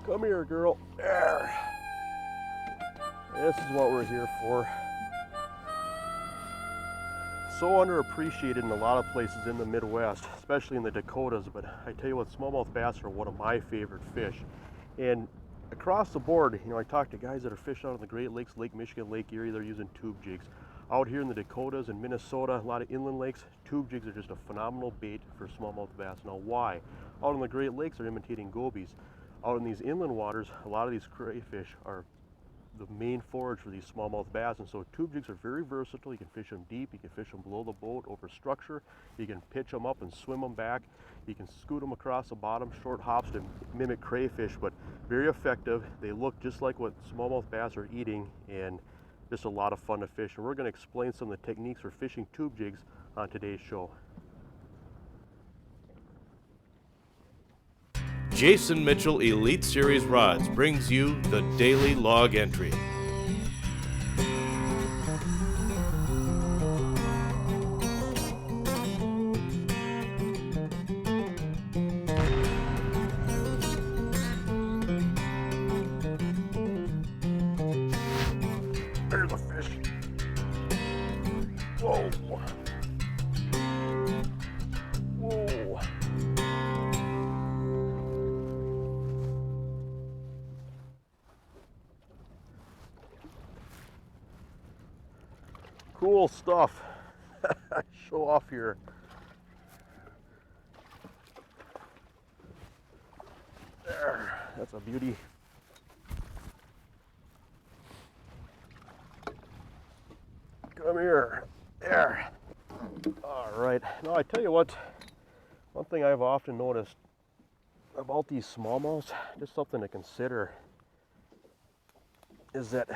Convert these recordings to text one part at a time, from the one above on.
Come here, girl. There. This is what we're here for. So underappreciated in a lot of places in the Midwest, especially in the Dakotas, but I tell you what, smallmouth bass are one of my favorite fish. And across the board, I talk to guys that are fishing out in the Great Lakes, Lake Michigan, Lake Erie, they're using tube jigs. Out here in the Dakotas and Minnesota, a lot of inland lakes, tube jigs are just a phenomenal bait for smallmouth bass. Now why? Out in the Great Lakes, they're imitating gobies. Out in these inland waters, a lot of these crayfish are the main forage for these smallmouth bass, and so tube jigs are very versatile. You can fish them deep, you can fish them below the boat, over structure, you can pitch them up and swim them back, you can scoot them across the bottom, short hops to mimic crayfish, but very effective. They look just like what smallmouth bass are eating, and just a lot of fun to fish. And we're going to explain some of the techniques for fishing tube jigs on today's show. Jason Mitchell Elite Series Rods brings you the Daily Log Entry. There's a fish. Whoa. Whoa. Cool stuff. Show off here. There, that's a beauty. Come here. There. All right. Now I tell you what, one thing I've often noticed about these smallmouths, just something to consider, is that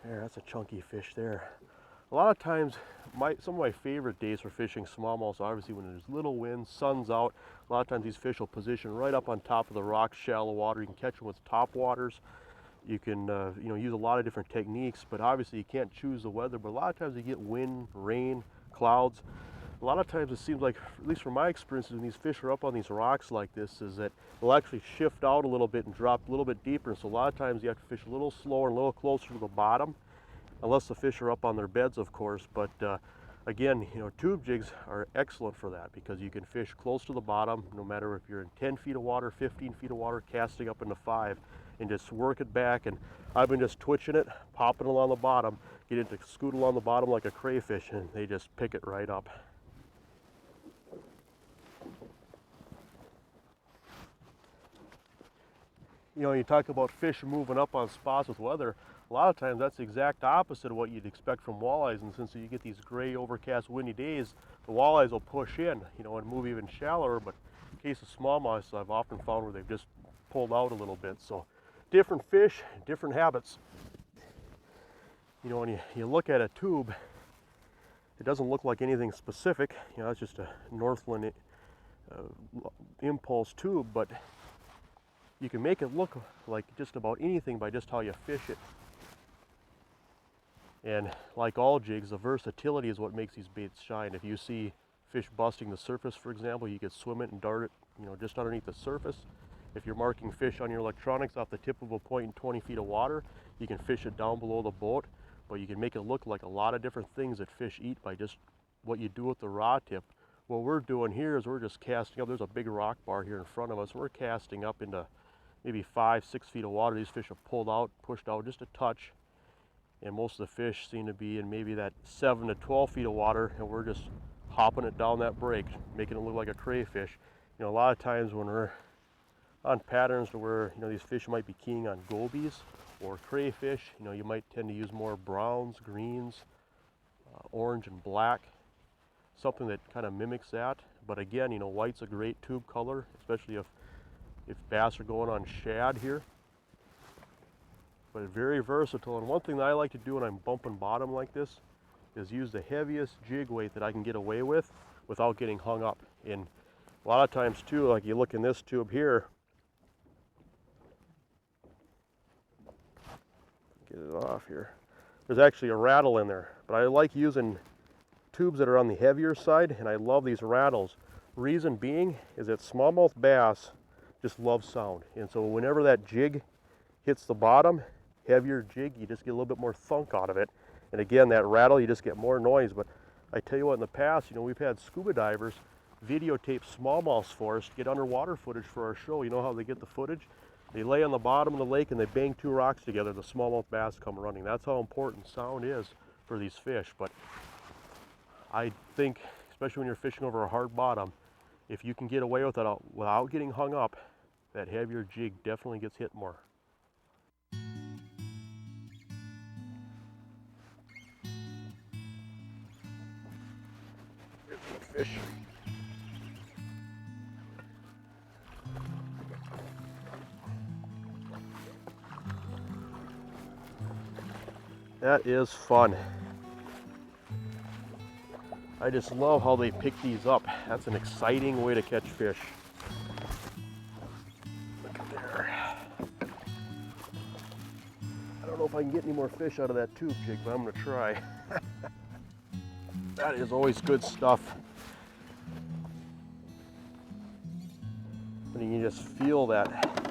there, that's a chunky fish there. A lot of times, some of my favorite days for fishing smallmouths, obviously when there's little wind, sun's out, a lot of times these fish will position right up on top of the rocks, shallow water. You can catch them with top waters. You can use a lot of different techniques, but obviously you can't choose the weather. But a lot of times you get wind, rain, clouds. A lot of times it seems like, at least from my experiences, when these fish are up on these rocks like this, is that they'll actually shift out a little bit and drop a little bit deeper. So a lot of times you have to fish a little slower and a little closer to the bottom, unless the fish are up on their beds, of course. But again, tube jigs are excellent for that, because you can fish close to the bottom, no matter if you're in 10 feet of water, 15 feet of water, casting up into 5, and just work it back. And I've been just twitching it, popping along the bottom, get it to scoot along the bottom like a crayfish, and they just pick it right up. You talk about fish moving up on spots with weather. A lot of times that's the exact opposite of what you'd expect from walleyes, and since you get these gray, overcast, windy days, the walleyes will push in, and move even shallower. But in the case of smallmouths, I've often found where they've just pulled out a little bit. So different fish, different habits. When you look at a tube, it doesn't look like anything specific. It's just a Northland impulse tube, but you can make it look like just about anything by just how you fish it. And like all jigs, the versatility is what makes these baits shine. If you see fish busting the surface, for example, you could swim it and dart it, just underneath the surface. If you're marking fish on your electronics off the tip of a point in 20 feet of water, you can fish it down below the boat, but you can make it look like a lot of different things that fish eat by just what you do with the rod tip. What we're doing here is we're just casting up. There's a big rock bar here in front of us. We're casting up into maybe 5-6 feet of water. These fish have pulled out, pushed out just a touch, and most of the fish seem to be in maybe that 7 to 12 feet of water, and we're just hopping it down that break, making it look like a crayfish. A lot of times when we're on patterns to where these fish might be keying on gobies or crayfish, you might tend to use more browns, greens, orange and black, something that kind of mimics that. But again, white's a great tube color, especially if bass are going on shad here. But it's very versatile. And one thing that I like to do when I'm bumping bottom like this is use the heaviest jig weight that I can get away with without getting hung up. And a lot of times too, like you look in this tube here, get it off here, there's actually a rattle in there. But I like using tubes that are on the heavier side, and I love these rattles. Reason being is that smallmouth bass just love sound. And so whenever that jig hits the bottom, heavier jig, you just get a little bit more thunk out of it. And again, that rattle, you just get more noise. But I tell you what, in the past, you know, we've had scuba divers videotape smallmouths for us to get underwater footage for our show. You know how they get the footage? They lay on the bottom of the lake and they bang two rocks together, the smallmouth bass come running. That's how important sound is for these fish. But I think, especially when you're fishing over a hard bottom, if you can get away with it without getting hung up, that heavier jig definitely gets hit more. Here's the fish. That is fun. I just love how they pick these up. That's an exciting way to catch fish. Look at there. I don't know if I can get any more fish out of that tube jig, but I'm gonna try. That is always good stuff. When you just feel that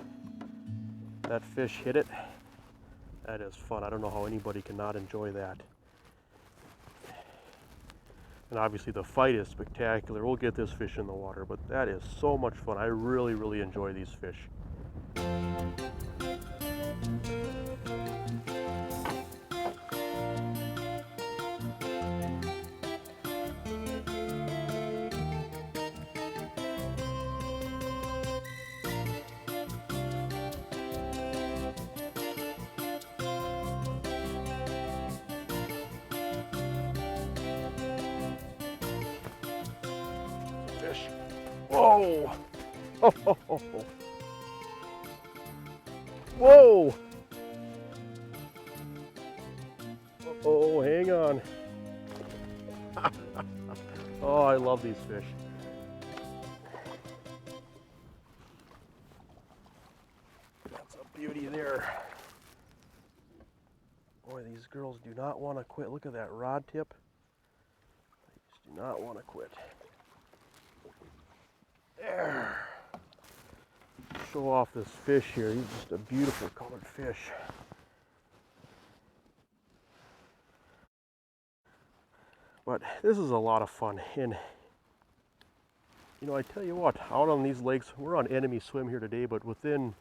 fish hit it, that is fun. I don't know how anybody cannot enjoy that. And obviously the fight is spectacular. We'll get this fish in the water, but that is so much fun. I really, really enjoy these fish. Fish. Whoa! Oh, oh, oh, oh. Whoa! Oh, hang on. Oh, I love these fish. That's a beauty there. Boy, these girls do not want to quit. Look at that rod tip. They just do not want to quit. There. Show off this fish here. He's just a beautiful colored fish. But this is a lot of fun. And you know, I tell you what, out on these lakes, we're on enemy swim here today, but within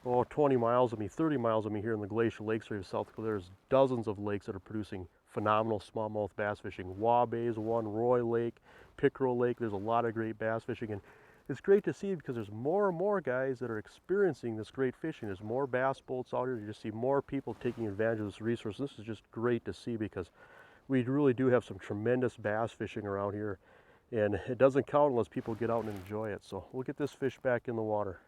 20 miles of me, 30 miles of me here in the Glacial Lakes area of South Dakota, there's dozens of lakes that are producing phenomenal smallmouth bass fishing. Wabae is one, Roy Lake, Pickerel Lake, there's a lot of great bass fishing. And it's great to see because there's more and more guys that are experiencing this great fishing. There's more bass boats out here. You just see more people taking advantage of this resource. This is just great to see because we really do have some tremendous bass fishing around here. And it doesn't count unless people get out and enjoy it. So we'll get this fish back in the water.